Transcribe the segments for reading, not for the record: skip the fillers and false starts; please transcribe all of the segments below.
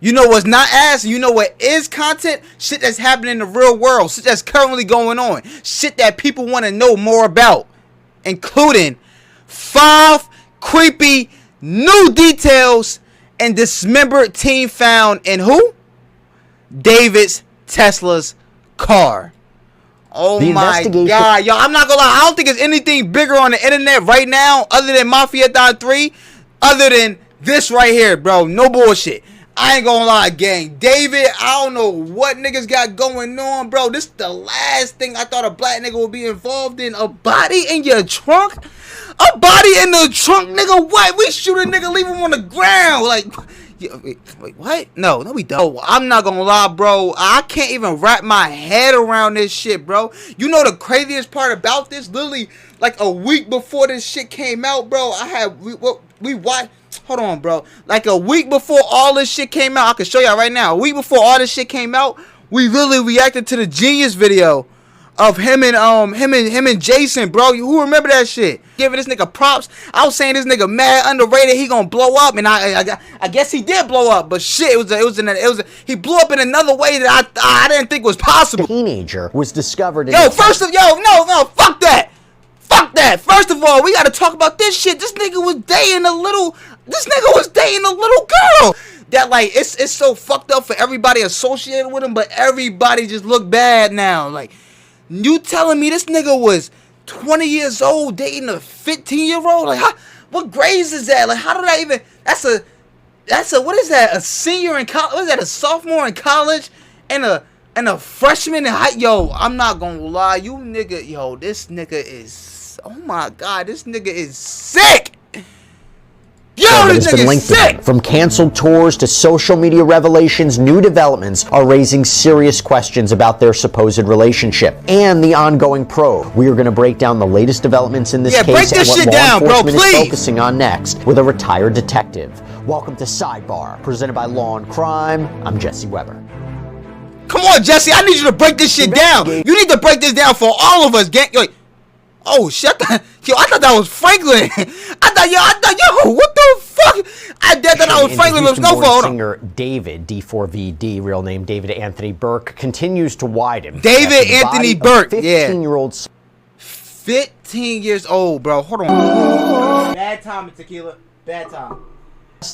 You know what's not ass? You know what is content? Shit that's happening in the real world. Shit that's currently going on. Shit that people want to know more about. Including 5 creepy new details and dismembered teen found in who? David's Tesla's car. Oh my God, y'all, I'm not gonna lie, I don't think there's anything bigger on the internet right now other than Mafia Don 3, other than this right here, bro. No bullshit. I ain't gonna lie, gang. David, I don't know what niggas got going on, bro. This is the last thing I thought a black nigga would be involved in. A body in your trunk? A body in the trunk, nigga? What? We shoot a nigga, leave him on the ground. Like, wait, what? No, we don't. I'm not gonna lie, bro. I can't even wrap my head around this shit, bro. You know the craziest part about this? Literally, like a week before this shit came out, bro, we watched. Hold on, bro. Like a week before all this shit came out, I can show y'all right now. A week before all this shit came out, we literally reacted to the Genius video of him and Jason, bro. Who remember that shit? Giving this nigga props. I was saying this nigga mad underrated. He gonna blow up, and I guess he did blow up. But shit, he blew up in another way that I didn't think was possible. Teenager was discovered. No, fuck that. Fuck that. First of all, we gotta talk about this shit. This nigga was dating a little girl. That, like, it's so fucked up for everybody associated with him, but everybody just look bad now. Like, you telling me this nigga was 20 years old dating a 15-year-old? Like, what grades is that? Like, how did I even? That's a what is that? A senior in college? What is that? A sophomore in college and a freshman in high? Yo, I'm not gonna lie, you nigga. Yo, this nigga is. Oh my God, this nigga is sick. Yo, this nigga is sick! From canceled tours to social media revelations, new developments are raising serious questions about their supposed relationship and the ongoing probe. We are going to break down the latest developments in this case and what law enforcement is focusing on next with a retired detective. Welcome to Sidebar, presented by Law and Crime. I'm Jesse Weber. Come on, Jesse, I need you to break this shit down. You need to break this down for all of us, gang. Oh shit! I thought that was Franklin. I thought, what the fuck? I thought that was Franklin. Let's go for singer David, D4VD, real name David Anthony Burke, continues to widen. David Anthony Burke, 15-year-old. 15 years old, bro. Hold on. Bad time, tequila. Bad time.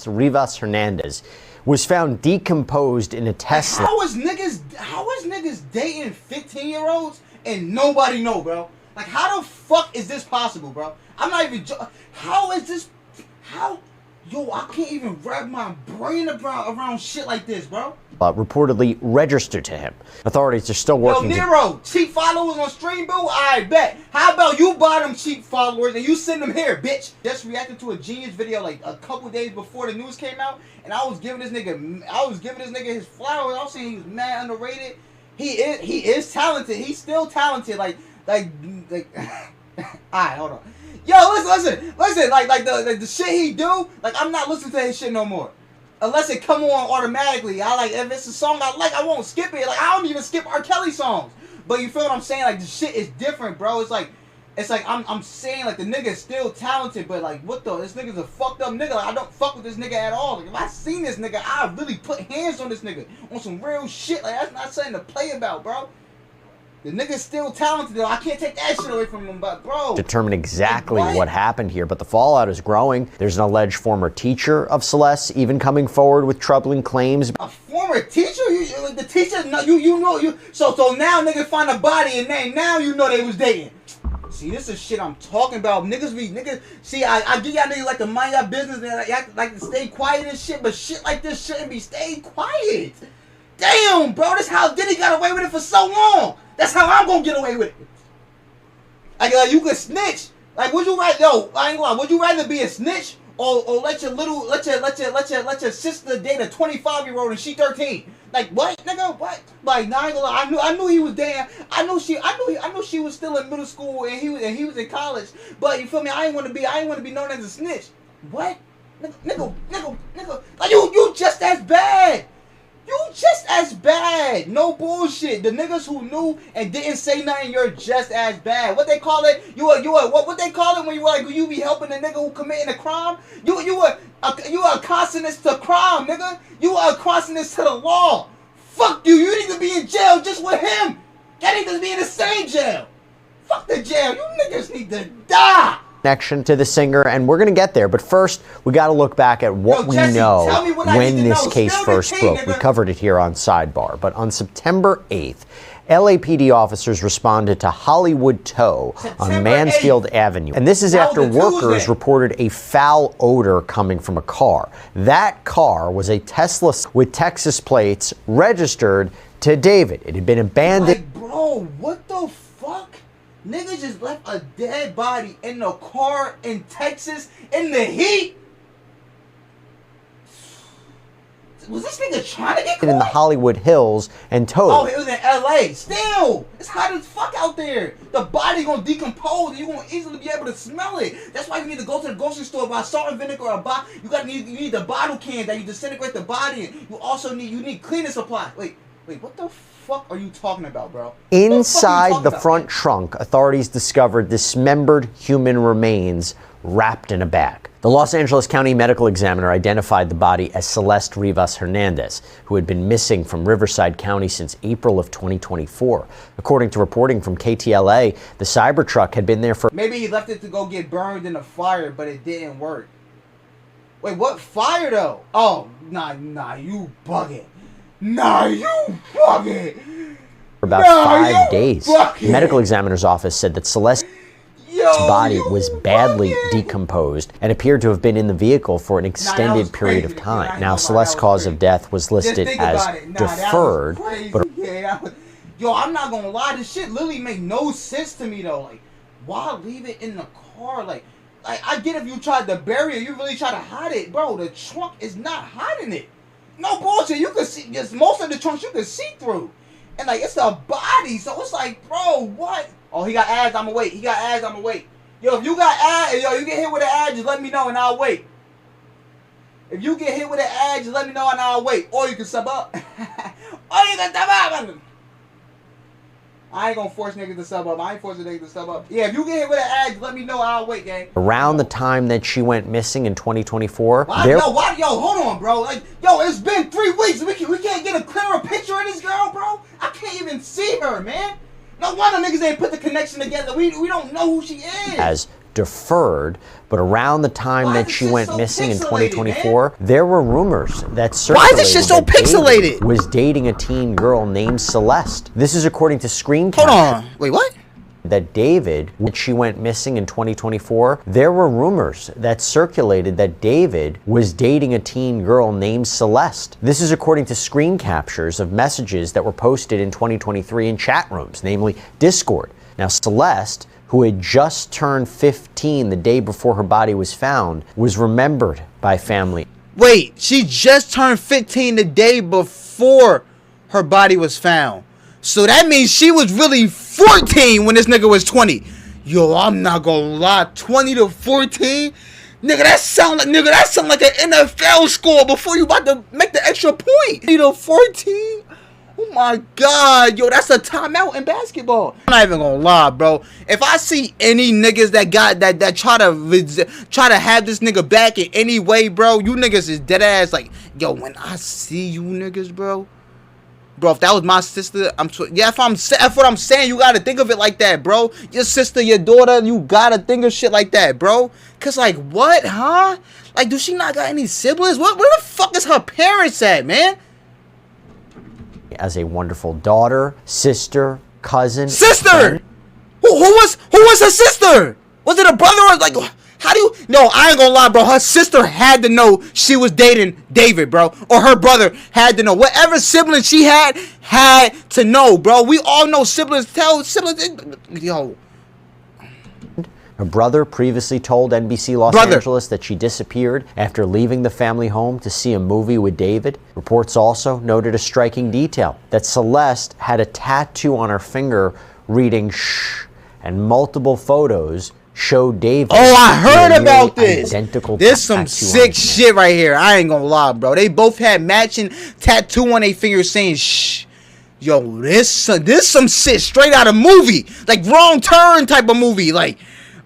Rivas Hernandez was found decomposed in a Tesla. How is niggas dating 15-year-olds and nobody know, bro? Like, how the fuck is this possible, bro? I'm not even how is this? Yo, I can't even wrap my brain around shit like this, bro. Reportedly registered to him. Authorities are still working. Yo, Nero, cheap followers on stream, boo? I bet. How about you buy them cheap followers and you send them here, bitch? Just reacted to a Genius video like a couple days before the news came out, and I was giving this nigga his flowers. I was saying he was mad underrated. He is talented. He's still talented. Like. Alright, hold on. Yo, listen. Like the shit he do, like, I'm not listening to his shit no more. Unless it come on automatically. If it's a song I like, I won't skip it. Like, I don't even skip R. Kelly songs. But you feel what I'm saying? Like, the shit is different, bro. It's like I'm saying, like, the nigga is still talented, but like, what the? This nigga's a fucked up nigga. Like, I don't fuck with this nigga at all. Like, if I seen this nigga, I really put hands on this nigga on some real shit. Like, that's not something to play about, bro. The nigga's still talented, though. I can't take that shit away from him, but, bro. Determine exactly what happened here, but the fallout is growing. There's an alleged former teacher of Celeste even coming forward with troubling claims. A former teacher? The teacher? No, you know. So now niggas find a body and now you know they was dating. See, this is shit I'm talking about. Niggas. See, I give y'all niggas like to mind y'all business and like to stay quiet and shit, but shit like this shouldn't be staying quiet. Damn, bro, this how Diddy got away with it for so long. That's how I'm gonna get away with it. Like, you could snitch. Like, would you rather? Yo, I ain't gonna lie. Would you rather be a snitch or let your sister date a 25-year-old and she 13? Like, what, nigga? What? Like, nah, I ain't gonna lie. I knew he was dating. I knew she was still in middle school and he was in college. But you feel me? I ain't want to be known as a snitch. What? Nigga. Like, you just as bad. You just as bad. bad. No bullshit. The niggas who knew and didn't say nothing, you're just as bad. What they call it? What they call it when you be helping the nigga who committing a crime? You are a consonance to crime, nigga. You are a consonance to the law. Fuck you. You need to be in jail just with him. That need to be in the same jail. Fuck the jail. You niggas need to die. Connection to the singer, and we're gonna get there, but first we got to look back at what we know when this case first broke. We covered it here on Sidebar, but on September 8th, LAPD officers responded to Hollywood Tow on Mansfield Avenue, and this is after workers reported a foul odor coming from a car. That car was a Tesla with Texas plates registered to David. It had been abandoned. Like, bro, what the fuck? Niggas just left a dead body in the car in Texas in the heat. Was this nigga trying to get caught? In the Hollywood Hills and towed. Oh, it was in LA. Still, it's hot as fuck out there. The body gonna decompose and you're gonna easily be able to smell it. That's why you need to go to the grocery store, buy salt and vinegar or you need the bottle cans that you disintegrate the body in. You also need cleaning supplies. Wait, what the fuck are you talking about, bro? Inside the front trunk, authorities discovered dismembered human remains wrapped in a bag. The Los Angeles County Medical Examiner identified the body as Celeste Rivas Hernandez, who had been missing from Riverside County since April of 2024. According to reporting from KTLA, the Cybertruck had been there for... Maybe he left it to go get burned in a fire, but it didn't work. Wait, what fire though? Oh, nah, you bugging. Nah, you bugging. For about 5 days. The medical examiner's office said that Celeste's body was badly decomposed and appeared to have been in the vehicle for an extended period of time. Now, Celeste's cause of death was listed as deferred, but... Yo, I'm not gonna lie, this shit literally make no sense to me though. Like, why leave it in the car? Like I get if you tried to bury it, you really try to hide it, bro. The trunk is not hiding it. No bullshit. You can see, just most of the trunks you can see through, and like it's a body, so it's like, bro, what? Oh, he got ads. I'ma wait. He got ads. I'ma wait. Yo, if you got ads, yo, you get hit with an ad, just let me know and I'll wait. If you get hit with an ad, just let me know and I'll wait. Or you can sub up. I ain't gonna force niggas to sub up. I ain't forcing niggas to sub up. Yeah, if you get hit with an ad, just let me know. I'll wait, gang. Around the time that she went missing in 2024, yo, hold on, bro. Like, yo, it's been 3 weeks. We can't get a clearer picture of this girl, bro. I can't even see her, man. No wonder niggas ain't put the connection together. We don't know who she is. As deferred, but around the time that she went missing in 2024, there were rumors that circulated. Why is this shit so pixelated? David was dating a teen girl named Celeste. This is according to screen capture. Hold on. Wait, what? That David, when she went missing in 2024, there were rumors that circulated that David was dating a teen girl named Celeste. This is according to screen captures of messages that were posted in 2023 in chat rooms, namely Discord. Now, Celeste, who had just turned 15 the day before her body was found, was remembered by family. Wait, she just turned 15 the day before her body was found. So that means she was really 14 when this nigga was 20. Yo, I'm not gonna lie, 20 to 14? Nigga, that sound like an NFL score before you about to make the extra point. 20 to 14? Oh my God, yo, that's a timeout in basketball. I'm not even gonna lie, bro. If I see any niggas that try to have this nigga back in any way, bro, you niggas is dead ass. Like, yo, when I see you niggas, bro, if that was my sister, if what I'm saying, you gotta think of it like that, bro. Your sister, your daughter, you gotta think of shit like that, bro. Cause like, what, huh? Like, do she not got any siblings? Where the fuck is her parents at, man? As a wonderful daughter, sister, cousin. Sister! Who was her sister? Was it a brother or like, how do you? No, I ain't gonna lie, bro. Her sister had to know she was dating David, bro. Or her brother had to know. Whatever sibling she had to know, bro. We all know siblings tell siblings. Yo. Her brother previously told NBC Los Angeles that she disappeared after leaving the family home to see a movie with David. Reports also noted a striking detail, that Celeste had a tattoo on her finger reading "shh," and multiple photos showed David. Oh, I heard about this. There's some sick shit right here. I ain't gonna lie, bro. They both had matching tattoo on their fingers saying "shh." Yo, this some shit straight out of movie, like Wrong Turn type of movie, like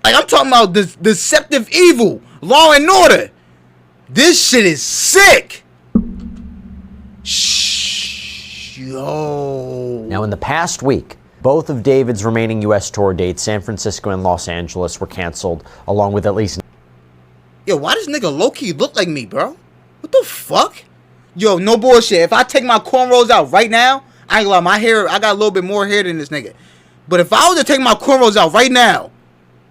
I'm talking about this Deceptive Evil, Law and Order. This shit is sick. Shh, yo. Now, in the past week, both of David's remaining U.S. tour dates, San Francisco and Los Angeles, were canceled, along with at least. Yo, why does nigga low-key look like me, bro? What the fuck? Yo, no bullshit. If I take my cornrows out right now, I ain't gonna lie, my hair, I got a little bit more hair than this nigga. But if I was to take my cornrows out right now,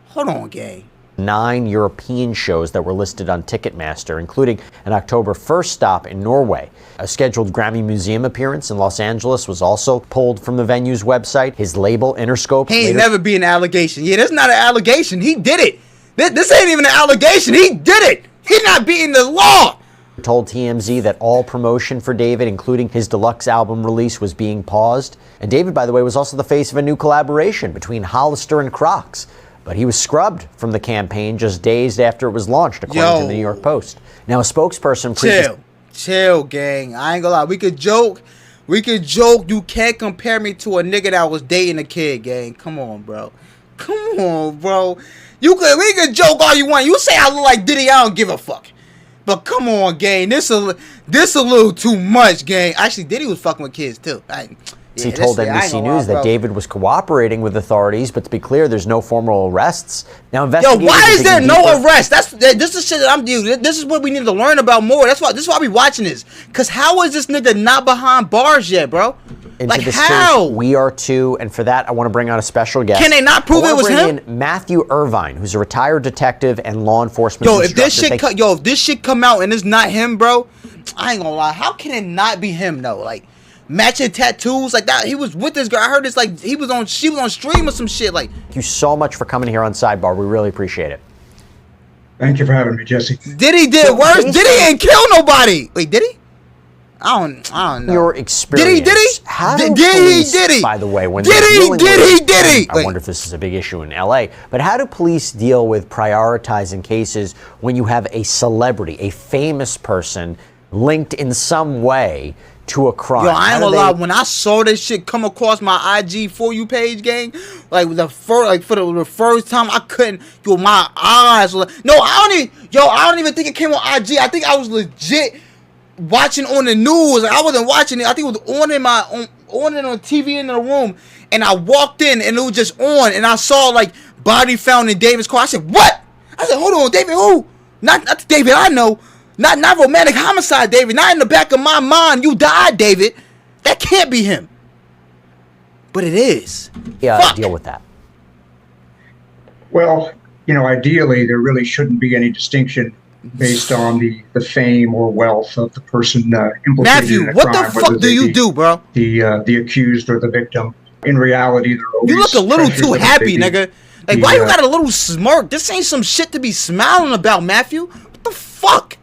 hold on, gang. 9 European shows that were listed on Ticketmaster, including an October 1st stop in Norway. A scheduled Grammy Museum appearance in Los Angeles was also pulled from the venue's website. His label, Interscope. He ain't never be an allegation. Yeah, that's not an allegation. He did it. This ain't even an allegation. He did it. He not beating the law. Told TMZ that all promotion for David, including his deluxe album release, was being paused. And David, by the way, was also the face of a new collaboration between Hollister and Crocs. But he was scrubbed from the campaign just days after it was launched, according to the New York Post. Now, a spokesperson... Chill, gang. I ain't gonna lie. We could joke. You can't compare me to a nigga that was dating a kid, gang. Come on, bro. We could joke all you want. You say I look like Diddy, I don't give a fuck. But come on, gang. This a little too much, gang. Actually, Diddy was fucking with kids, too. He told NBC News that David was cooperating with authorities, but to be clear, there's no formal arrests. Now, investigators... Yo, why is there no arrest? This is shit that I'm doing. This is what we need to learn about more. This is why we watching this. Because how is this nigga not behind bars yet, bro? Like, how? We are too, and for that, I want to bring on a special guest. Can they not prove it was him? In Matthew Irvine, who's a retired detective and law enforcement instructor. If this shit come out and it's not him, bro, I ain't gonna lie. How can it not be him, though? Like, matching tattoos like that. He was with this girl. I heard this like she was on stream or some shit. Like, thank you so much for coming here on Sidebar. We really appreciate it. Thank you for having me, Jesse. Diddy did worse. Diddy ain't kill nobody. Wait, did he? I don't know. Your experience. Did he? How did he? By the way, when did he? I wonder if this is a big issue in LA. But how do police deal with prioritizing cases when you have a celebrity, a famous person, linked in some way to a crime? Yo, I ain't gonna lie. When I saw this shit come across my IG For You page, gang, for the first time, I couldn't. Yo, my eyes were like, I don't even think it came on IG. I think I was legit watching on the news. Like, I wasn't watching it. I think it was on on TV in the room, and I walked in and it was just on, and I saw like body found in David's car. I said, what? I said, hold on, David who? Not the David I know. Not romantic homicide, David. Not in the back of my mind. You died, David. That can't be him. But it is. Yeah, deal with that. Well, ideally, there really shouldn't be any distinction based on the fame or wealth of the person implicated Matthew, in a what crime, the fuck do you do, bro? The accused or the victim. In reality, they're always... You look a little too happy, nigga. Like, why you got a little smirk? This ain't some shit to be smiling about, Matthew. What the fuck?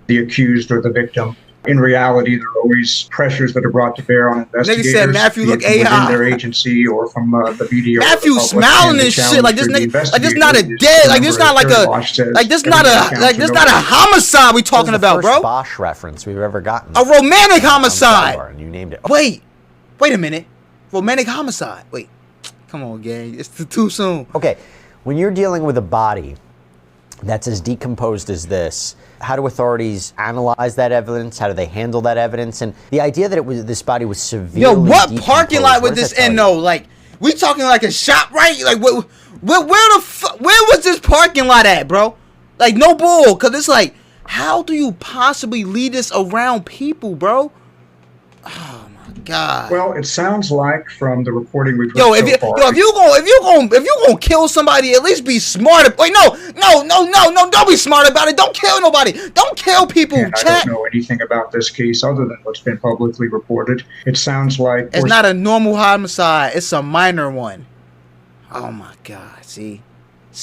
The accused or the victim. In reality, there are always pressures that are brought to bear on investigators. Nigga said Matthew look AI. Within their agency or from the media. Matthew smiling and shit like this nigga, like this not a dead, like this not like a, like this not a homicide we talking about, bro. First Bosch reference we've ever gotten. A romantic homicide. And you named it. Wait a minute. Romantic homicide. Wait, come on, gang. It's too soon. Okay, when you're dealing with a body that's as decomposed as this, how do authorities analyze that evidence? How do they handle that evidence? And the idea that this body was severely what parking lot was this in though? Like, we talking like a shop, right? Like, where was this parking lot at, bro? Like, no bull, cause it's like, how do you possibly lead this around people, bro? Oh my God. Well, it sounds like from the reporting we've heard if you gonna kill somebody, at least be smart. Wait, no, don't be smart about it. Don't kill nobody. Don't kill people. I don't know anything about this case other than what's been publicly reported. It sounds like it's not a normal homicide. It's a minor one. Oh my God. See,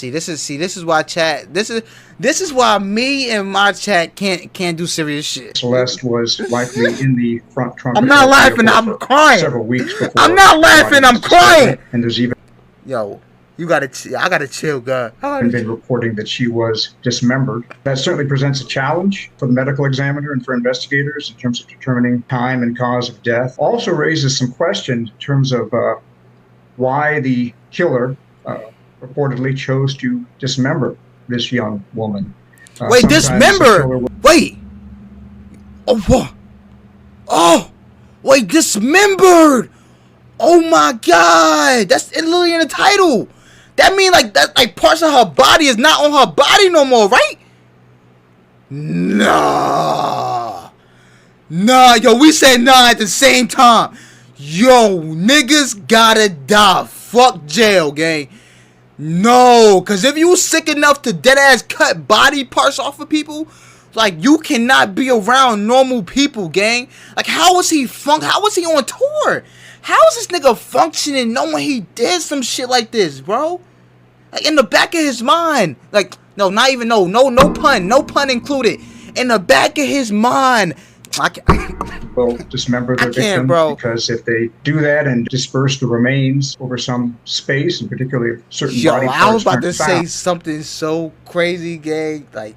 this is why chat. This is why me and my chat can't do serious shit. Celeste was likely in the front trunk. I'm not laughing. I'm crying. Several weeks before. I'm not laughing. I'm crying. And there's even. Yo, You gotta, I gotta chill, God. And been reporting that she was dismembered. That certainly presents a challenge for the medical examiner and for investigators in terms of determining time and cause of death. Also raises some questions in terms of why the killer reportedly chose to dismember this young woman. Wait, dismember? Wait. Oh, what? Oh, wait, dismembered. Oh my God, that's literally in the title. That means like parts of her body is not on her body no more, right? Nah, yo, we said nah at the same time. Yo, niggas gotta die. Fuck jail, gang. No, cause if you sick enough to dead ass cut body parts off of people, like you cannot be around normal people, gang. Like how was he on tour? How is this nigga functioning knowing he did some shit like this, bro? Like in the back of his mind, like no pun included. In the back of his mind, will dismember their victims, bro. Because if they do that and disperse the remains over some space, and particularly certain body parts, I was about to say something so crazy, gang. Like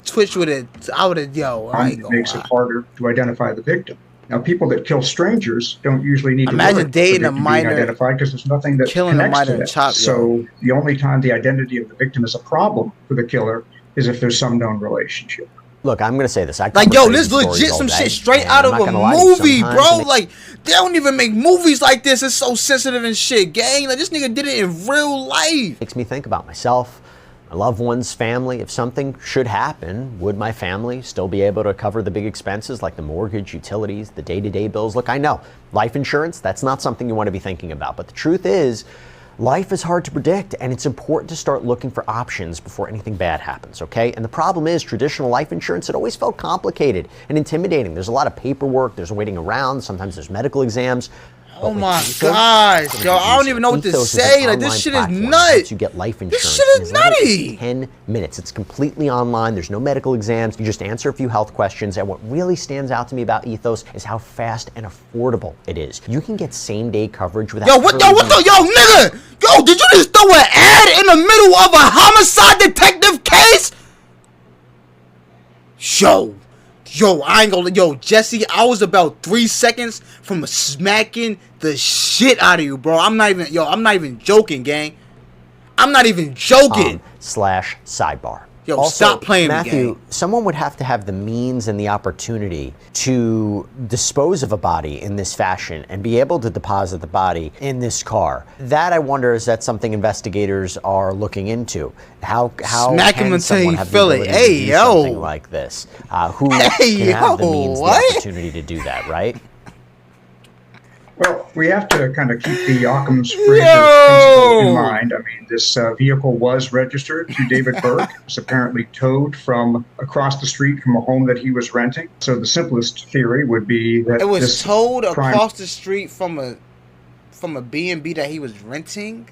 Twitch would have, it makes it harder to identify the victim. Now, people that kill strangers don't usually need to imagine dating a minor, identified because there's nothing that killing a minor to them. So the only time the identity of the victim is a problem for the killer is if there's some known relationship. Look, I'm gonna say this. This legit some shit straight out of a movie, bro. Like they don't even make movies like this. It's so sensitive and shit, gang. Like this nigga did it in real life. Makes me think about myself, my loved ones, family. If something should happen, would my family still be able to cover the big expenses like the mortgage, utilities, the day-to-day bills? Look, I know life insurance, that's not something you want to be thinking about. But the truth is, life is hard to predict, and it's important to start looking for options before anything bad happens, okay? And the problem is, traditional life insurance, it always felt complicated and intimidating. There's a lot of paperwork, there's waiting around, sometimes there's medical exams. Oh my gosh, yo, I don't even know what to say. Like, this shit is nuts. You get life insurance. This shit is nutty. 10 minutes. It's completely online. There's no medical exams. You just answer a few health questions. And what really stands out to me about Ethos is how fast and affordable it is. You can get same-day coverage without... Yo, nigga? Yo, did you just throw an ad in the middle of a homicide detective case? Yo, I ain't gonna... Yo, Jesse, I was about 3 seconds from smacking the shit out of you, bro. I'm not even joking, gang. I'm not even joking. /sidebar. Yo, also, stop playing Matthew, me, gang. Someone would have to have the means and the opportunity to dispose of a body in this fashion and be able to deposit the body in this car. That, I wonder, is that something investigators are looking into? How smack him until you feel it. Hey, yo, something like this. Who can have the means, the opportunity to do that, right? Well, we have to kind of keep the Occam's principle in mind. I mean, this vehicle was registered to David Burke. It was apparently towed from across the street from a home that he was renting. So the simplest theory would be that it was towed across the street from a B&B that he was renting.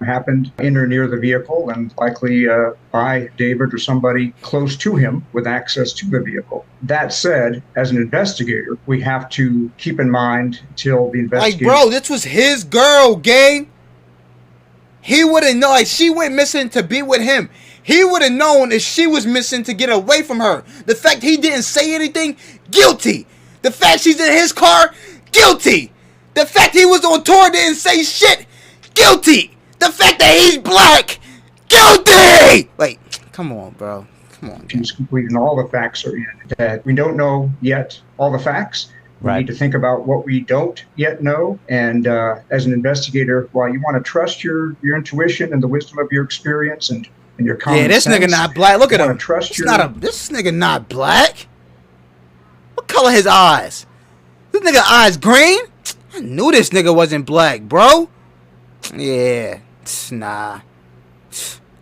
Happened in or near the vehicle and likely by David or somebody close to him with access to the vehicle. That said, as an investigator, we have to keep in mind till the investigation... Like, bro, this was his girl, gang. He would have known. Like, she went missing to be with him. He would have known if she was missing to get away from her. The fact he didn't say anything, guilty. The fact she's in his car, guilty. The fact he was on tour didn't say shit, guilty. The fact that he's black, guilty! Wait, come on, bro. Come on. She's complete and all the facts are in. That we don't know yet all the facts. We need to think about what we don't yet know. And as an investigator, while you want to trust your intuition and the wisdom of your experience and your common sense. Yeah, this nigga not black. Look at him. This nigga not black. What color his eyes? This nigga eyes green? I knew this nigga wasn't black, bro. Yeah. Nah.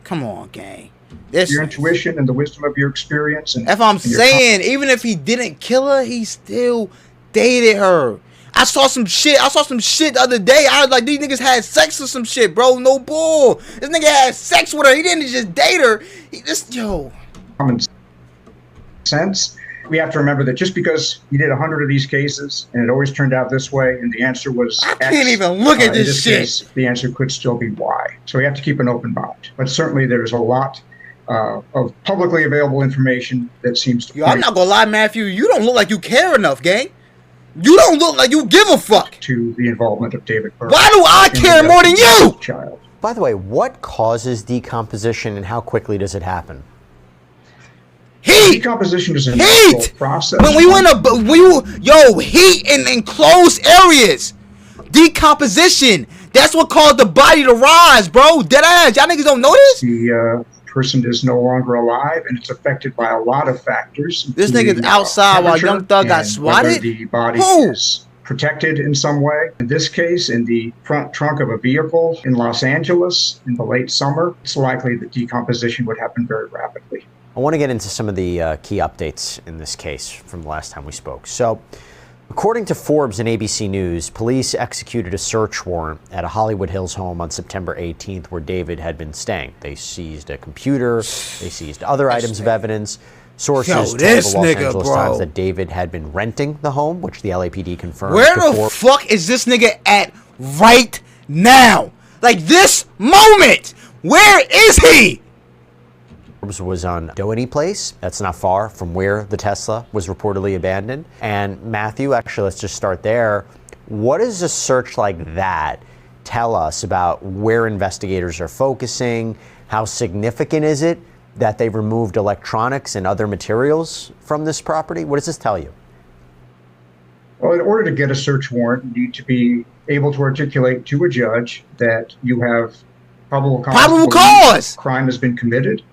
Come on, gang. Your intuition and the wisdom of your experience. And if I'm saying, even if he didn't kill her, he still dated her. I saw some shit the other day. I was like, these niggas had sex or some shit, bro. No bull. This nigga had sex with her. He didn't just date her. He just, yo. Common sense. We have to remember that just because you did 100 of these cases and it always turned out this way and the answer was I X, can't even look at this shit. Case, the answer could still be Y. So we have to keep an open mind. But certainly there's a lot of publicly available information that seems to I'm not gonna lie, Matthew, you don't look like you care enough, gang. You don't look like you give a fuck. To the involvement of David Burke. Why do I care more than you? Child. By the way, what causes decomposition and how quickly does it happen? Heat. Decomposition is a natural process. When heat in enclosed areas. Decomposition. That's what caused the body to rise, bro. Dead ass. Y'all niggas don't know this? The person is no longer alive, and it's affected by a lot of factors. This nigga's outside while Young Thug got swatted. The body is protected in some way. In this case, in the front trunk of a vehicle in Los Angeles in the late summer, it's likely that decomposition would happen very rapidly. I want to get into some of the key updates in this case from the last time we spoke. So, according to Forbes and ABC News, police executed a search warrant at a Hollywood Hills home on September 18th where David had been staying. They seized a computer, they seized other items of evidence. Sources told the Los Angeles Times that David had been renting the home, which the LAPD confirmed. Where the fuck is this nigga at right now? Like this moment! Where is he? Was on Doherty Place. That's not far from where the Tesla was reportedly abandoned. And Matthew, actually, let's just start there. What does a search like that tell us about where investigators are focusing? How significant is it that they've removed electronics and other materials from this property? What does this tell you? Well, in order to get a search warrant, you need to be able to articulate to a judge that you have probable cause. Crime has been committed,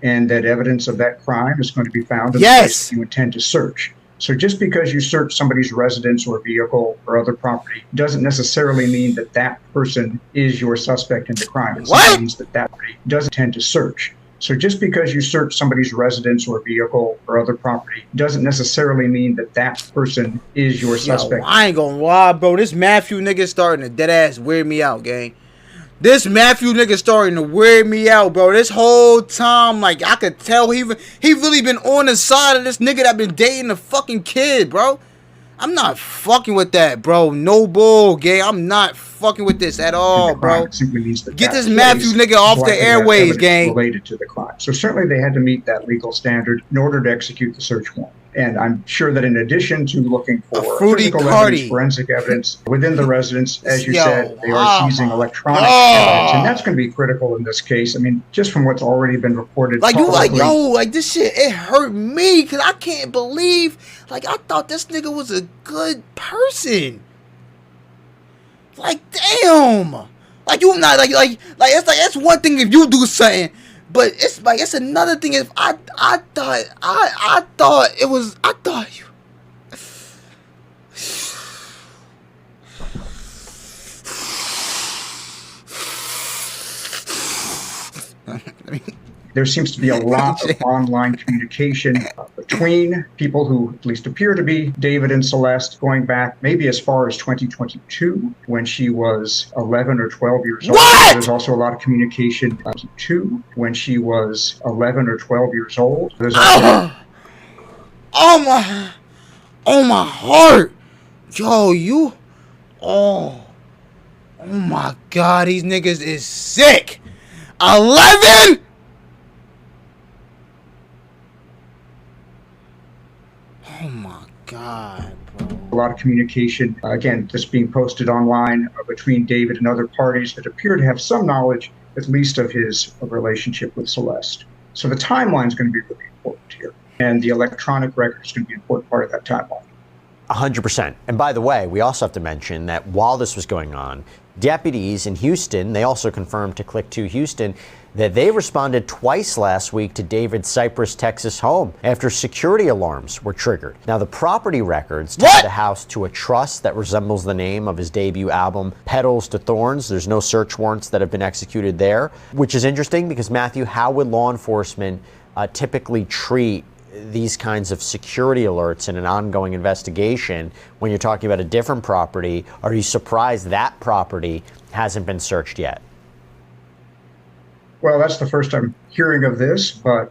and that evidence of that crime is going to be found in the place you intend to search. So just because you search somebody's residence or vehicle or other property doesn't necessarily mean that that person is your suspect in the crime. It means that that person doesn't intend to search. So just because you search somebody's residence or vehicle or other property doesn't necessarily mean that that person is your suspect. I ain't gonna lie, bro. This Matthew nigga starting to dead ass weird me out, gang. This Matthew nigga starting to weird me out, bro. This whole time, like, I could tell he really been on the side of this nigga that been dating a fucking kid, bro. I'm not fucking with that, bro. No bull, gang. I'm not fucking with this at all, bro. Get this Matthew nigga off the airways, gang. Related to the crime. So certainly they had to meet that legal standard in order to execute the search warrant. And I'm sure that in addition to looking for physical evidence, forensic evidence within the residence, as you said, they are seizing electronic evidence. And that's going to be critical in this case. I mean, just from what's already been reported. Like, you like, yo, like this shit, it hurt me because I can't believe, like, I thought this nigga was a good person. Like, damn. Like, you not, like, it's like, that's one thing if you do something. But it's like, it's another thing if I thought you. There seems to be a lot of online communication between people who at least appear to be David and Celeste, going back maybe as far as 2022 when she was 11 or 12 years old. There's also a lot of communication when she was 11 or 12 years old. There's also oh my heart. Yo, you. Oh my God, these niggas is sick. 11? Oh my God, bro. A lot of communication, again, just being posted online between David and other parties that appear to have some knowledge, at least, of his relationship with Celeste. So the timeline is going to be really important here. And the electronic record is going to be an important part of that timeline. 100%. And by the way, we also have to mention that while this was going on, deputies in Houston, they also confirmed to Click 2 Houston that they responded twice last week to David's Cypress, Texas home after security alarms were triggered. Now, the property records tie the house to a trust that resembles the name of his debut album, Petals to Thorns. There's no search warrants that have been executed there, which is interesting because, Matthew, how would law enforcement typically treat these kinds of security alerts in an ongoing investigation when you're talking about a different property? Are you surprised that property hasn't been searched yet? Well, that's the first I'm hearing of this, but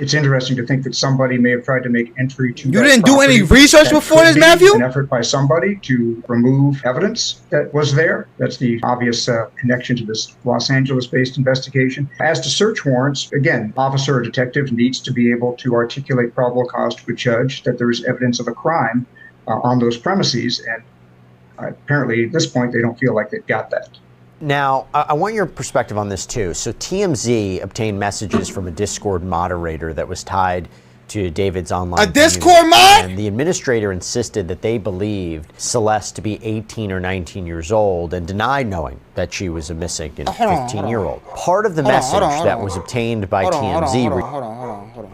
It's interesting to think that somebody may have tried to make entry to. You didn't do any research before this, Matthew? An effort by somebody to remove evidence that was there. That's the obvious connection to this Los Angeles-based investigation. As to search warrants, again, officer or detective needs to be able to articulate probable cause to a judge that there is evidence of a crime on those premises, and apparently at this point they don't feel like they've got that. Now, I want your perspective on this too. So TMZ obtained messages from a Discord moderator that was tied to David's online community. Discord mod? And the administrator insisted that they believed Celeste to be 18 or 19 years old and denied knowing that she was a missing 15-year-old. Part of the message that was obtained by TMZ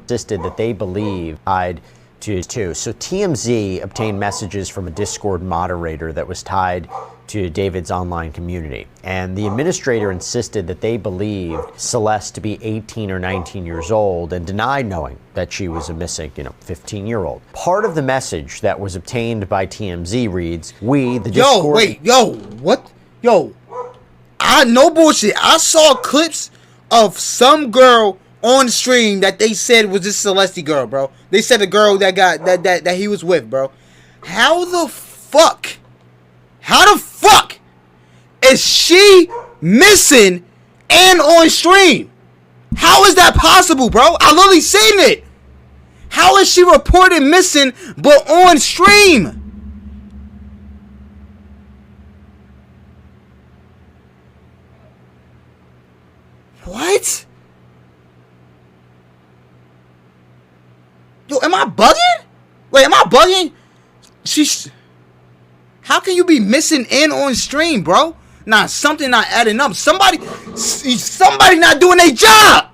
insisted that they believed tied to. So TMZ obtained messages from a Discord moderator that was tied to David's online community. And the administrator insisted that they believed Celeste to be 18 or 19 years old and denied knowing that she was a missing, 15-year-old. Part of the message that was obtained by TMZ reads, we, the Discord... No bullshit. I saw clips of some girl on stream that they said was this Celeste girl, bro. They said the girl that he was with, bro. How the fuck is she missing and on stream? How is that possible, bro? I literally seen it. How is she reported missing but on stream? What? Yo, am I bugging? Wait, am I bugging? How can you be missing and on stream, bro? Nah, something not adding up. Somebody not doing their job.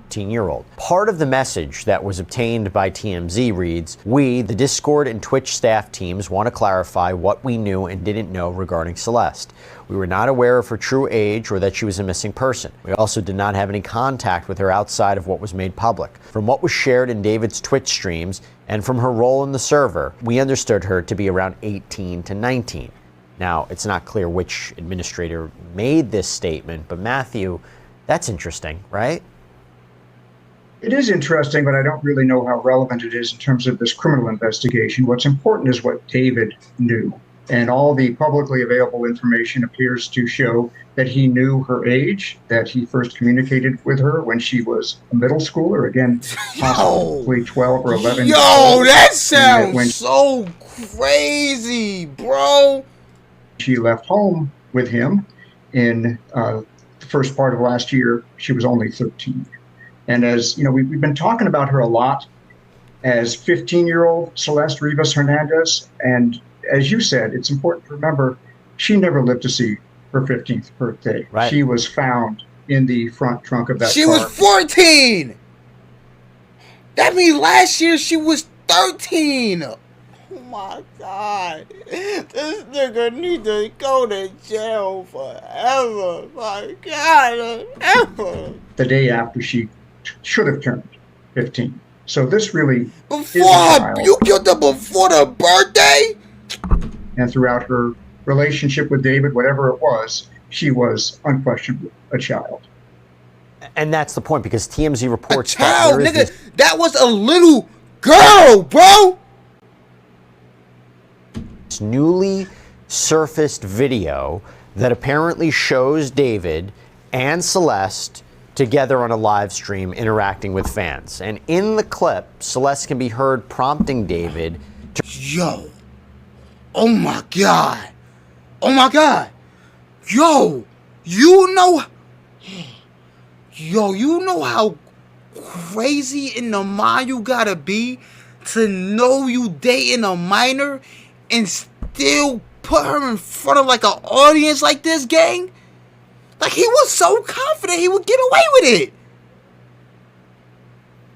15-year-old. Part of the message that was obtained by TMZ reads, we, the Discord and Twitch staff teams, want to clarify what we knew and didn't know regarding Celeste. We were not aware of her true age or that she was a missing person. We also did not have any contact with her outside of what was made public. From what was shared in David's Twitch streams and from her role in the server, we understood her to be around 18 to 19. Now, it's not clear which administrator made this statement, but Matthew, that's interesting, right? It is interesting, but I don't really know how relevant it is in terms of this criminal investigation. What's important is what David knew. And all the publicly available information appears to show that he knew her age, that he first communicated with her when she was a middle schooler, again, possibly 12 or 11 years old. That sounds so crazy, bro. She left home with him in the first part of last year. She was only 13. And as you know, we've been talking about her a lot as 15-year-old Celeste Rivas Hernandez. And as you said, it's important to remember she never lived to see her 15th birthday. Right. She was found in the front trunk of that car. She was 14. That means last year she was 13. Oh my God. This nigga need to go to jail forever. My God, ever. The day after she should have turned 15. So this really you killed her before the birthday? And throughout her relationship with David, whatever it was, she was unquestionably a child. And that's the point, because TMZ reports a child, that nigga, that was a little girl, bro. This newly surfaced video that apparently shows David and Celeste together on a live stream interacting with fans. And in the clip, Celeste can be heard prompting David to... Yo. Oh my God. Oh my God. Yo, you know how crazy in the mind you gotta be to know you dating a minor and still put her in front of like an audience like this, gang? Like, he was so confident he would get away with it.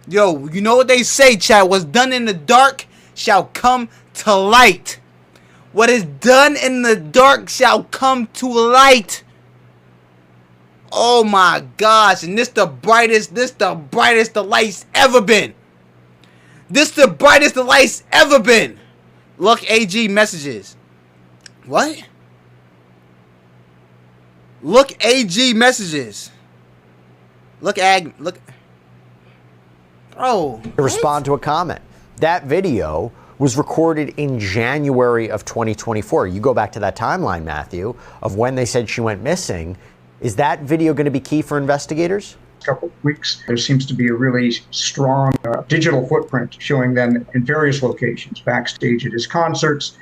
Yo, you know what they say, chat? What's done in the dark shall come to light. What is done in the dark shall come to light. Oh my gosh, and this the brightest the lights ever been. This the brightest the lights ever been. Look, AG messages. What? Look, AG messages. Look. Bro. To respond to a comment. That video was recorded in January of 2024. You go back to that timeline, Matthew, of when they said she went missing. Is that video going to be key for investigators? Couple of weeks, there seems to be a really strong digital footprint showing them in various locations, backstage at his concerts,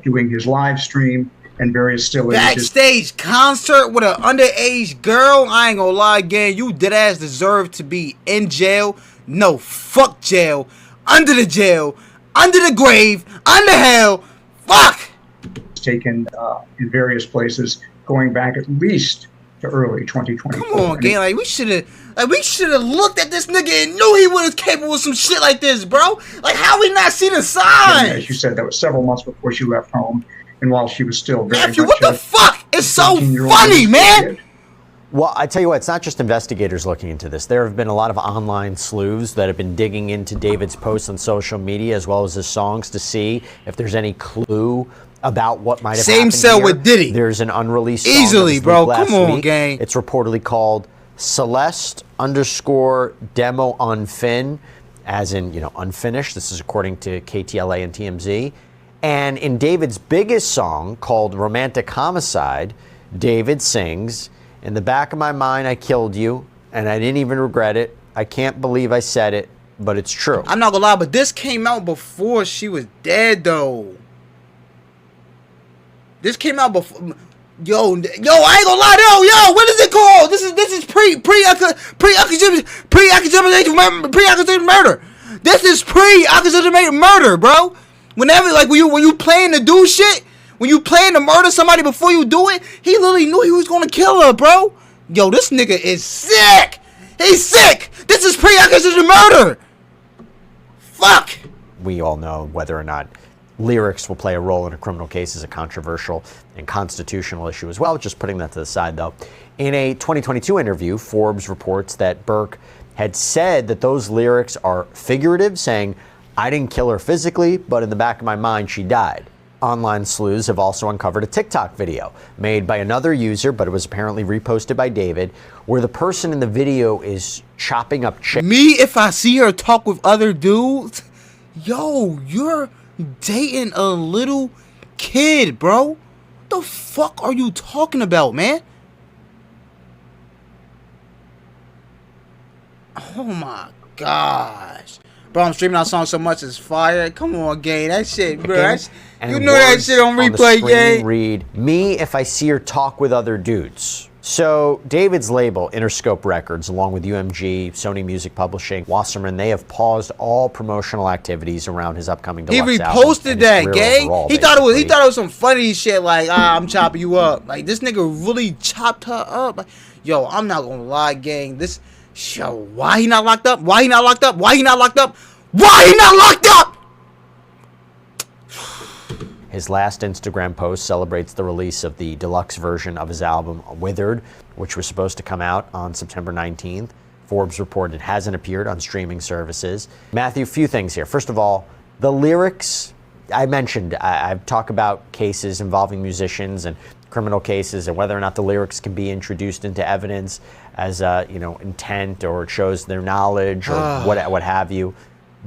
doing his live stream, and various still images. Backstage concert with an underage girl? I ain't gonna lie, gang. You dead ass deserve to be in jail. No, fuck jail. Under the jail. Under the grave. Under hell. Fuck! Taken in various places, going back at least to early 2024. Come on, gang. Like we should have looked at this nigga and knew he was capable of some shit like this, bro. Like how we not see the signs? As you said, that was several months before she left home, and while she was still very Matthew, much what the fuck? It's so funny, man. Well, I tell you what, it's not just investigators looking into this. There have been a lot of online sleuths that have been digging into David's posts on social media as well as his songs to see if there's any clue about what might have happened. Same cell here. with Diddy. There's an unreleased song easily, that was leaked bro. last Come on, week. gang. It's reportedly called Celeste_demo unfin, as in, unfinished. This is according to KTLA and TMZ. And in David's biggest song called Romantic Homicide, David sings, "In the back of my mind, I killed you, and I didn't even regret it. I can't believe I said it, but it's true." I'm not gonna lie, but this came out before she was dead, though. This came out before. Yo, I ain't gonna lie, yo, what is it called? This is pre-accusation murder. This is pre-accusation murder, bro. Whenever, like, when you plan to do shit, when you plan to murder somebody before you do it, he literally knew he was gonna kill her, bro. Yo, this nigga is sick. He's sick. This is pre-accusation murder. Fuck. We all know whether or not lyrics will play a role in a criminal case is a controversial and constitutional issue as well. Just putting that to the side, though. In a 2022 interview, Forbes reports that Burke had said that those lyrics are figurative, saying, "I didn't kill her physically, but in the back of my mind, she died." Online sleuths have also uncovered a TikTok video made by another user, but it was apparently reposted by David, where the person in the video is chopping up chicken. Me, if I see her talk with other dudes, yo, you're dating a little kid, bro. What the fuck are you talking about, man? Oh my gosh. Bro, I'm streaming that song so much it's fire. Come on, gay. That shit, bro. You know that shit on replay, gay. Read, "Me if I see her talk with other dudes." So David's label, Interscope Records, along with UMG, Sony Music Publishing, Wasserman, they have paused all promotional activities around his upcoming deluxe He album reposted and his that, career gang. overall, He thought it basically. was some funny shit like, I'm chopping you up. Like, this nigga really chopped her up. Like, yo, I'm not gonna lie, gang. Why he not locked up? Why he not locked up? Why he not locked up? Why he not locked up? His last Instagram post celebrates the release of the deluxe version of his album, Withered, which was supposed to come out on September 19th. Forbes reported it hasn't appeared on streaming services. Matthew, a few things here. First of all, the lyrics, I mentioned, I've talked about cases involving musicians and criminal cases and whether or not the lyrics can be introduced into evidence as intent, or it shows their knowledge or what have you.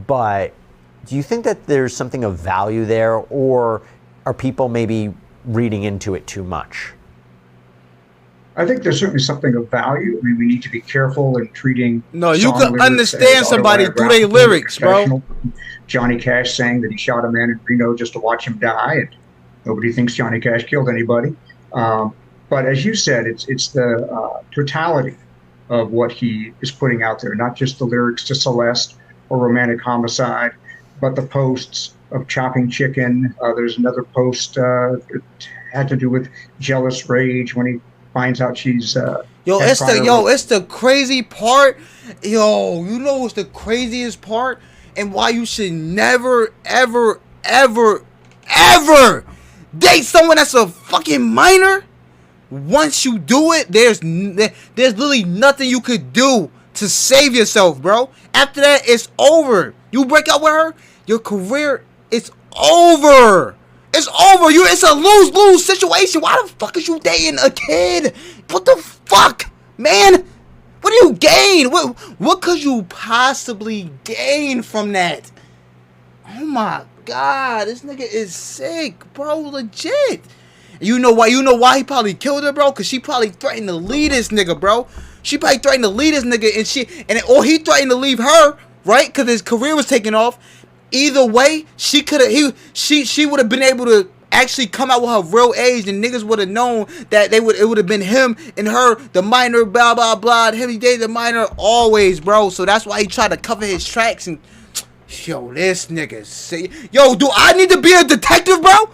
But do you think that there's something of value there, or are people maybe reading into it too much? I think there's certainly something of value. I mean, we need to be careful in treating. No, you can understand somebody through their lyrics, bro. Johnny Cash saying that he shot a man in Reno just to watch him die, and nobody thinks Johnny Cash killed anybody. But as you said, it's the totality of what he is putting out there, not just the lyrics to Celeste or Romantic Homicide, but the posts of chopping chicken. There's another post that had to do with jealous rage when he finds out she's it's the crazy part. Yo, you know what's the craziest part? And why you should never, ever, ever, ever date someone that's a fucking minor? Once you do it, there's literally nothing you could do to save yourself, bro. After that, it's over. You break up with her, your career is over. It's over. It's a lose-lose situation. Why the fuck is you dating a kid? What the fuck, man? What do you gain? What could you possibly gain from that? Oh my God, this nigga is sick, bro. Legit. You know why? You know why he probably killed her, bro? Cause she probably threatened to leave this nigga, bro. She probably threatened to leave this nigga, or he threatened to leave her, right? Cause his career was taking off. Either way, she would have been able to actually come out with her real age, and niggas would have known that it would have been him and her, the minor, blah blah blah. Him, he dated the minor always, bro. So that's why he tried to cover his tracks. And yo, this nigga say, yo, do I need to be a detective, bro?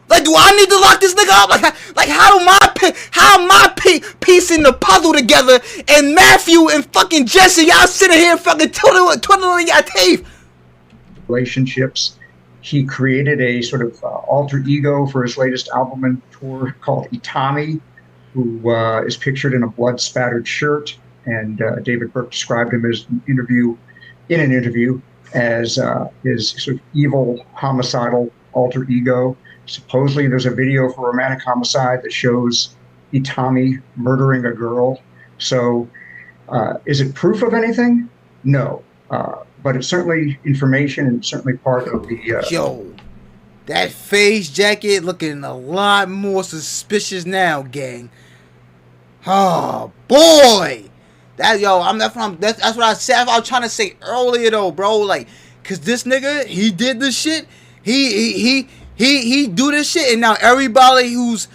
Like, do I need to lock this nigga up? Like how am I piecing the puzzle together? And Matthew and fucking Jesse, y'all sitting here fucking twiddling your teeth. Relationships. He created a sort of alter ego for his latest album and tour called Itami, who is pictured in a blood-spattered shirt. And David Burke described him in an interview as his sort of evil, homicidal alter ego. Supposedly, there's a video for Romantic Homicide that shows Itami murdering a girl. So, is it proof of anything? No. But it's certainly information, and certainly part of the... Yo, that face jacket looking a lot more suspicious now, gang. Oh, boy. That's what I said. I was trying to say earlier, though, bro. Like, because this nigga, he did this shit. He do this shit, and now everybody who's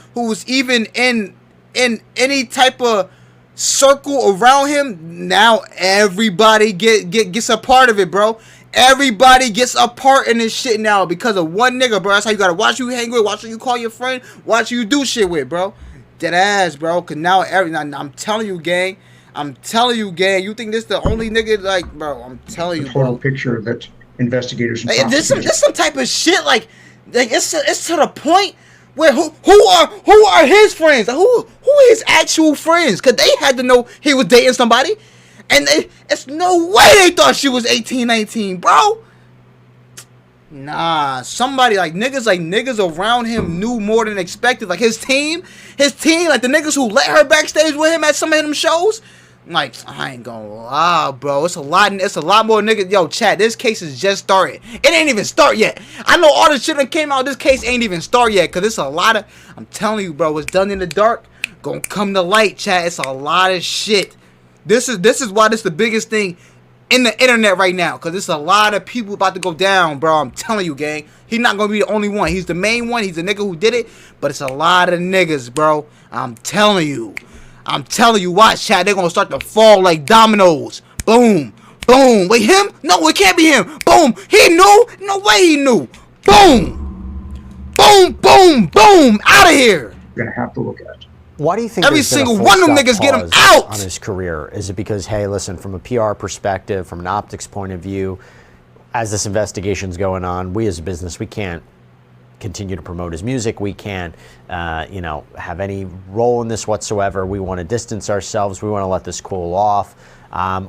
even in any type of circle around him, now everybody gets a part of it, bro. Everybody gets a part in this shit now because of one nigga, bro. That's how you gotta watch who you hang with, watch who you call your friend, watch who you do shit with, bro. Dead ass, bro. Cause now I'm telling you, gang. You think this the only nigga, like, bro? I'm telling you, bro. Total picture that investigators. Like, this some type of shit, like it's to the point where who are his friends? Who his actual friends? Cause they had to know he was dating somebody, and it's no way they thought she was 18, 19, bro. Nah, somebody like niggas around him knew more than expected. Like his team, like the niggas who let her backstage with him at some of them shows. Like, I ain't gonna lie, bro. It's a lot more niggas. Yo, chat, this case is just started. It ain't even start yet. I know all the shit that came out. This case ain't even start yet. Cause it's a lot of, I'm telling you, bro, what's done in the dark gonna come to light, chat. It's a lot of shit. This is why this is the biggest thing in the internet right now. Cause it's a lot of people about to go down, bro. I'm telling you, gang. He's not gonna be the only one. He's the main one. He's the nigga who did it. But it's a lot of niggas, bro. I'm telling you, watch, chat. They're gonna start to fall like dominoes. Boom, boom. Wait, him? No, it can't be him. Boom. He knew? No way he knew. Boom, boom, boom, boom. Out of here. You're gonna have to look at. Why do you think every single one of them niggas get him out on his career? Is it because, hey, listen, from a PR perspective, from an optics point of view, as this investigation's going on, we as a business, we can't continue to promote his music. We can't, have any role in this whatsoever. We want to distance ourselves. We want to let this cool off.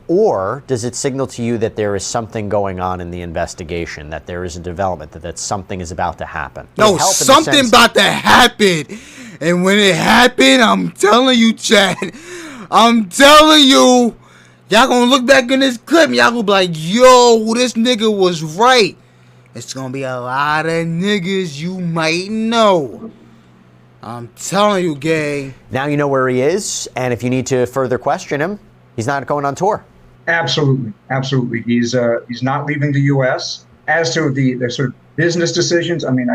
Or does it signal to you that there is something going on in the investigation, that there is a development, that something is about to happen? No, something about to happen. And when it happened, I'm telling you, Chad, y'all gonna look back in this clip and y'all gonna be like, yo, this nigga was right. It's gonna be a lot of niggas you might know. I'm telling you, gang. Now you know where he is, and if you need to further question him, he's not going on tour. Absolutely. He's not leaving the U.S. As to the sort of business decisions, I mean,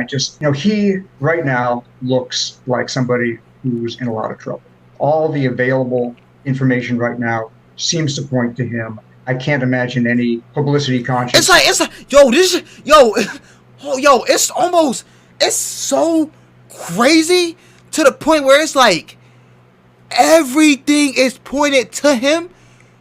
he right now looks like somebody who's in a lot of trouble. All the available information right now seems to point to him. I can't imagine any publicity conscious. It's so crazy to the point where it's like everything is pointed to him.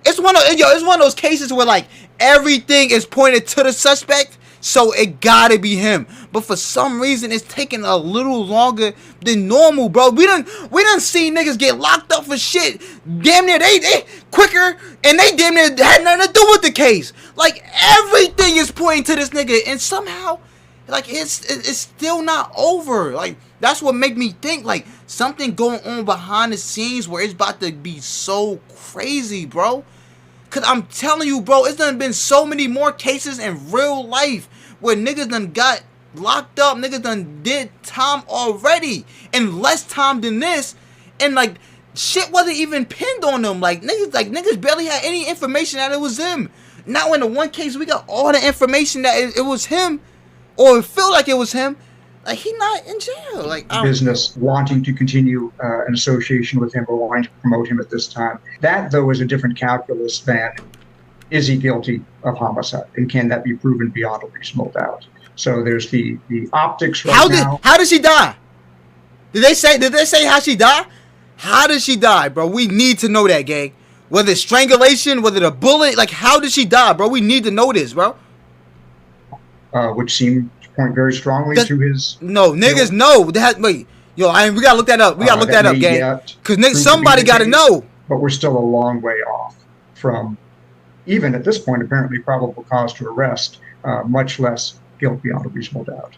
It's one of those cases where like everything is pointed to the suspect, so it gotta be him. But for some reason, it's taking a little longer than normal, bro. We done seen niggas get locked up for shit. Damn near they quicker, and they damn near had nothing to do with the case. Like everything is pointing to this nigga, and somehow Like, it's still not over. Like, that's what make me think, like, something going on behind the scenes where it's about to be so crazy, bro. Because I'm telling you, bro, it's done been so many more cases in real life where niggas done got locked up, niggas done did time already, and less time than this, and, like, shit wasn't even pinned on them. Like, niggas barely had any information that it was him. Now, in the one case, we got all the information that it was him, or it feel like it was him. Like, he not in jail. Like, business wanting to continue an association with him or wanting to promote him at this time. That, though, is a different calculus than is he guilty of homicide, and can that be proven beyond a reasonable doubt? So there's the optics right now. How did she die? Did they say how she died? How did she die, bro? We need to know that, gang. Whether it's strangulation, whether the bullet, like, how did she die, bro? We need to know this, bro. Which seemed to point very strongly to his... No, niggas know. Wait, yo, we gotta look that up. We gotta look that up, gang. Because somebody gotta know. But we're still a long way off from, even at this point, apparently probable cause to arrest, much less guilt beyond a reasonable doubt.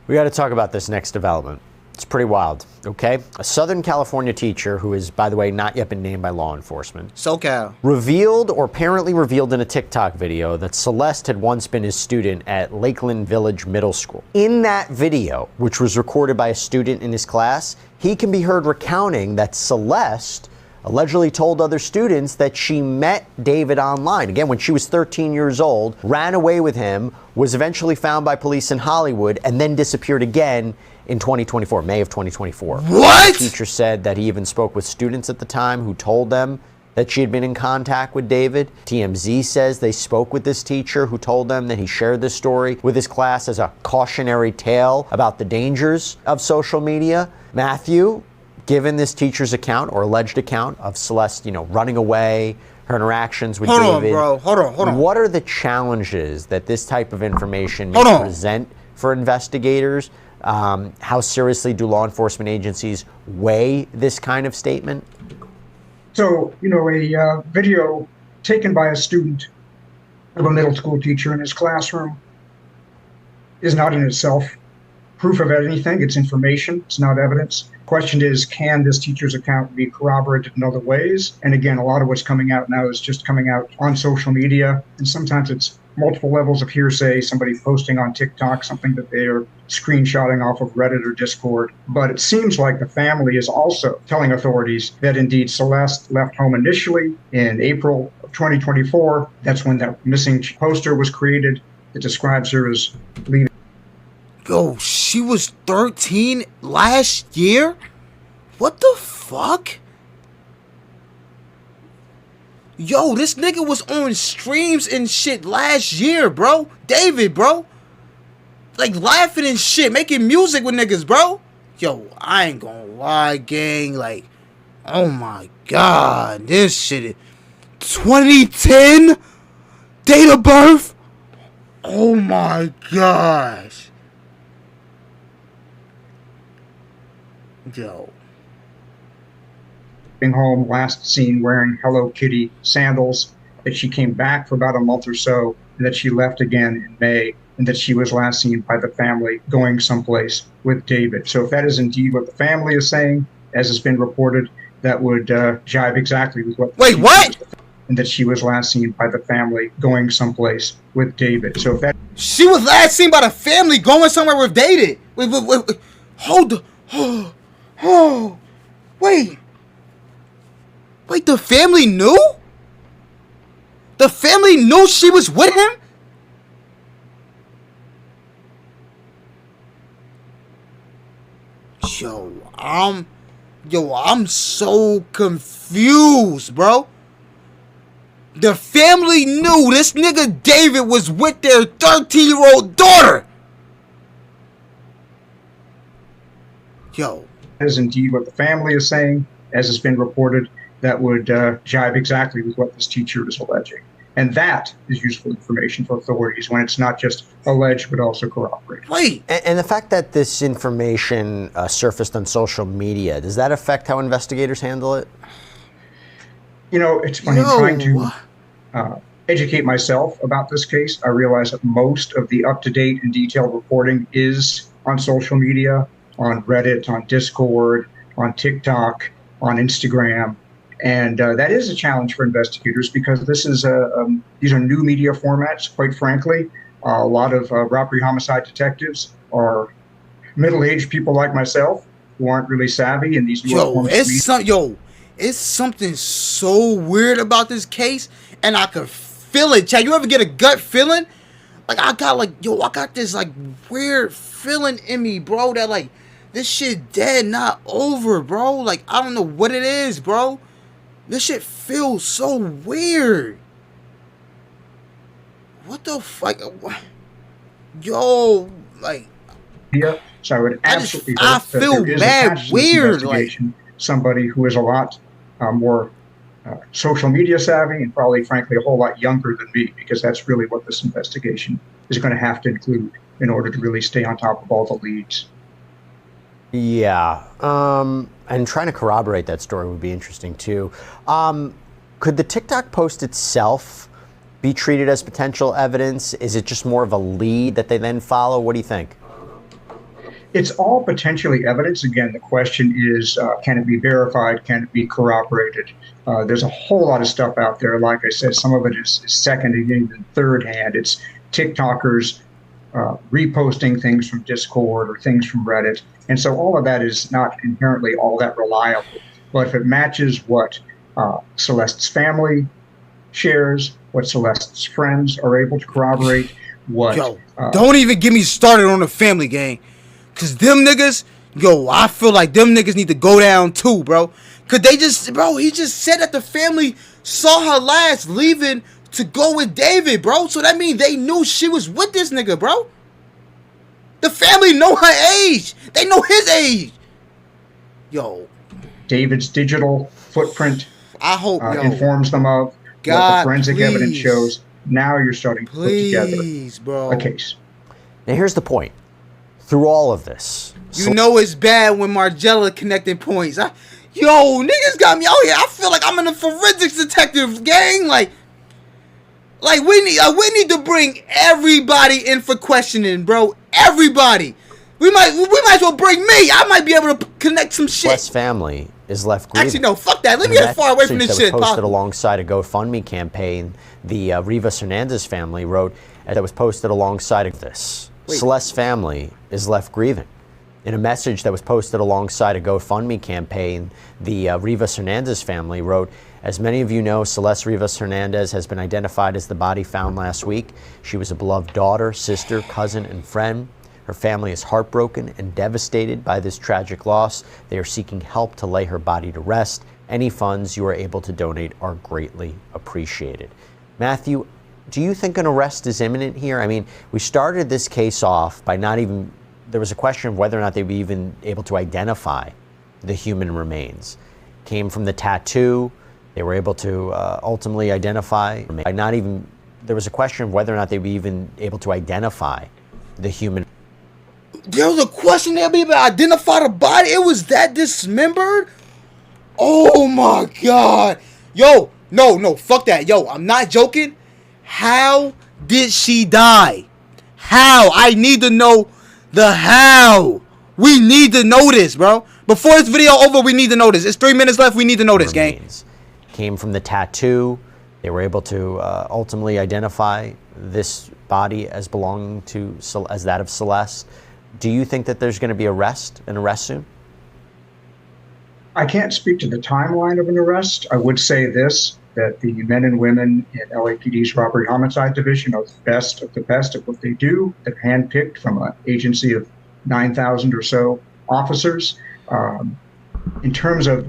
We got to talk about this next development. It's pretty wild, okay? A Southern California teacher, who is, by the way, not yet been named by law enforcement, SoCal, revealed, or apparently revealed in a TikTok video, that Celeste had once been his student at Lakeland Village Middle School. In that video, which was recorded by a student in his class, he can be heard recounting that Celeste allegedly told other students that she met David online. Again, when she was 13 years old, ran away with him, was eventually found by police in Hollywood, and then disappeared again in 2024, May of 2024. What? The teacher said that he even spoke with students at the time who told them that she had been in contact with David. TMZ says they spoke with this teacher who told them that he shared this story with his class as a cautionary tale about the dangers of social media. Matthew, given this teacher's account, or alleged account, of Celeste, running away, her interactions with David. Hold on. What are the challenges that this type of information may present for investigators? How seriously do law enforcement agencies weigh this kind of statement? So, a video taken by a student of a middle school teacher in his classroom is not in itself proof of anything. It's information. It's not evidence. Question is, can this teacher's account be corroborated in other ways? And again, a lot of what's coming out now is just coming out on social media. And sometimes it's multiple levels of hearsay, somebody posting on TikTok something that they are screenshotting off of Reddit or Discord. But it seems like the family is also telling authorities that indeed Celeste left home initially in April of 2024. That's when that missing poster was created that describes her as leaving. Yo, she was 13 last year? What the fuck? Yo, this nigga was on streams and shit last year, bro. David, bro. Like, laughing and shit, making music with niggas, bro. Yo, I ain't gonna lie, gang. Like, oh my god, this shit is 2010 date of birth. Oh my gosh. Yo. Home, last seen wearing Hello Kitty sandals, that she came back for about a month or so, and that she left again in May, and that she was last seen by the family going someplace with David. So if that is indeed what the family is saying, as has been reported, that would jive exactly with what... Wait, what? And that she was last seen by the family going someplace with David. So if that... She was last seen by the family going somewhere with David. Wait. Hold the... Oh, wait. Wait, the family knew? The family knew she was with him? I'm so confused, bro. The family knew this nigga David was with their 13-year-old daughter. Yo. That is indeed what the family is saying, as has been reported. That would jive exactly with what this teacher is alleging. And that is useful information for authorities when it's not just alleged, but also corroborated. Wait. And the fact that this information surfaced on social media, does that affect how investigators handle it? It's funny, trying to educate myself about this case. I realize that most of the up-to-date and detailed reporting is on social media, on Reddit, on Discord, on TikTok, on Instagram. And that is a challenge for investigators because these are new media formats, quite frankly. A lot of robbery homicide detectives are middle-aged people like myself who aren't really savvy in these new forms. It's something so weird about this case, and I could feel it. Chad, you ever get a gut feeling? Like I got this like weird feeling in me, bro, that like this shit dead, not over, bro. Like I don't know what it is, bro. This shit feels so weird. What the fuck? Yo, like. Yeah, so I would absolutely I feel mad weird. Like somebody who is a lot more social media savvy and probably, frankly, a whole lot younger than me, because that's really what this investigation is going to have to include in order to really stay on top of all the leads. Yeah, and trying to corroborate that story would be interesting too. Could the TikTok post itself be treated as potential evidence? Is it just more of a lead that they then follow? What do you think? It's all potentially evidence. Again, the question is, can it be verified? Can it be corroborated? There's a whole lot of stuff out there. Like I said, some of it is second and even third hand. It's TikTokers reposting things from Discord or things from Reddit. And so all of that is not inherently all that reliable. But if it matches what Celeste's family shares, what Celeste's friends are able to corroborate, what... don't even get me started on the family, gang. Cause them niggas, I feel like them niggas need to go down too, bro. Cause he just said that the family saw her last leaving to go with David, bro. So that means they knew she was with this nigga, bro. The family know her age. They know his age. Yo. David's digital footprint I hope informs them of what the forensic evidence shows. Now you're starting to put together a case. Now here's the point. Through all of this, you know it's bad when Margella connecting points. Niggas got me out here. I feel like I'm in a forensics detective gang. Like we need to bring everybody in for questioning, bro. Everybody. We might as well bring me. I might be able to connect some shit. Wes family is left grieving. Actually, no, fuck that. Let me get far away from this shit. That was posted alongside a GoFundMe campaign. The Rivas Hernandez family wrote that was posted alongside of this. Celeste's family is left grieving. In a message that was posted alongside a GoFundMe campaign, the Rivas Hernandez family wrote, "As many of you know, Celeste Rivas Hernandez has been identified as the body found last week. She was a beloved daughter, sister, cousin, and friend. Her family is heartbroken and devastated by this tragic loss. They are seeking help to lay her body to rest. Any funds you are able to donate are greatly appreciated." Matthew, do you think an arrest is imminent here? I mean, we started this case off by there was a question of whether or not they were even able to identify the human remains. Came from the tattoo. They were able to ultimately identify. There was a question of whether or not they were even able to identify the human. There was a question they'll be able to identify the body. It was that dismembered? Oh my God. No, fuck that. I'm not joking. How did she die? How? I need to know the how. We need to know this, bro. Before this video over, we need to know this. It's 3 minutes left. We need to know this, gang. Came from the tattoo. They were able to ultimately identify this body as belonging to as that of Celeste. Do you think that there's going to be an arrest soon? I can't speak to the timeline of an arrest. I would say this, that the men and women in LAPD's Robbery Homicide Division are the best of what they do. They're handpicked from an agency of 9,000 or so officers. In terms of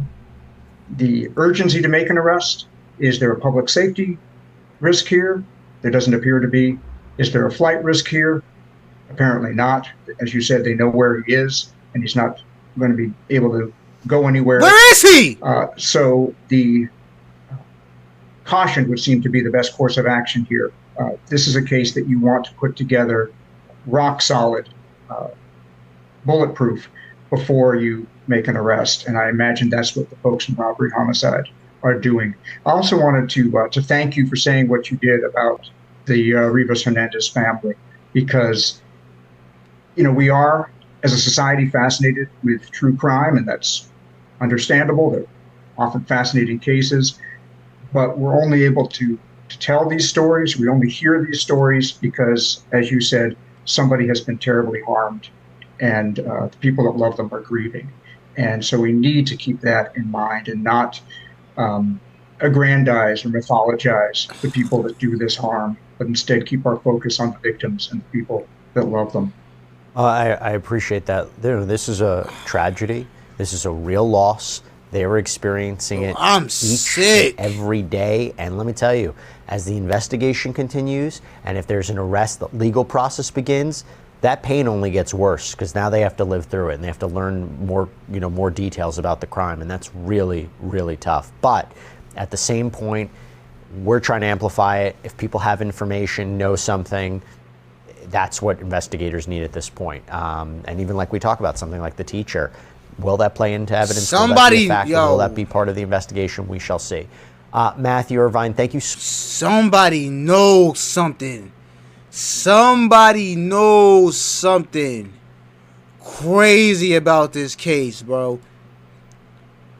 the urgency to make an arrest, is there a public safety risk here? There doesn't appear to be. Is there a flight risk here? Apparently not. As you said, they know where he is, and he's not going to be able to go anywhere. Where is he? So the caution would seem to be the best course of action here. This is a case that you want to put together rock solid, bulletproof before you make an arrest. And I imagine that's what the folks in robbery homicide are doing. I also wanted to thank you for saying what you did about the Rivas Hernandez family, because we are, as a society, fascinated with true crime, and that's understandable. They're often fascinating cases, but we're only able to tell these stories. We only hear these stories because, as you said, somebody has been terribly harmed, and the people that love them are grieving. And so we need to keep that in mind and not aggrandize or mythologize the people that do this harm, but instead keep our focus on the victims and the people that love them. I appreciate that. This is a tragedy. This is a real loss. They're experiencing it sick every day. And let me tell you, as the investigation continues, and if there's an arrest, the legal process begins, that pain only gets worse, because now they have to live through it and they have to learn more details about the crime. And that's really, really tough. But at the same point, we're trying to amplify it. If people have information, know something, that's what investigators need at this point. And even like we talk about something like the teacher, will that play into evidence? Somebody, will that be part of the investigation? We shall see. Matthew Irvine, thank you. Somebody knows something. Somebody knows something crazy about this case, bro.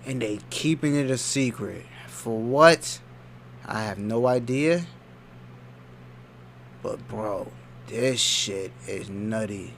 And they keeping it a secret. For what? I have no idea. But bro, this shit is nutty.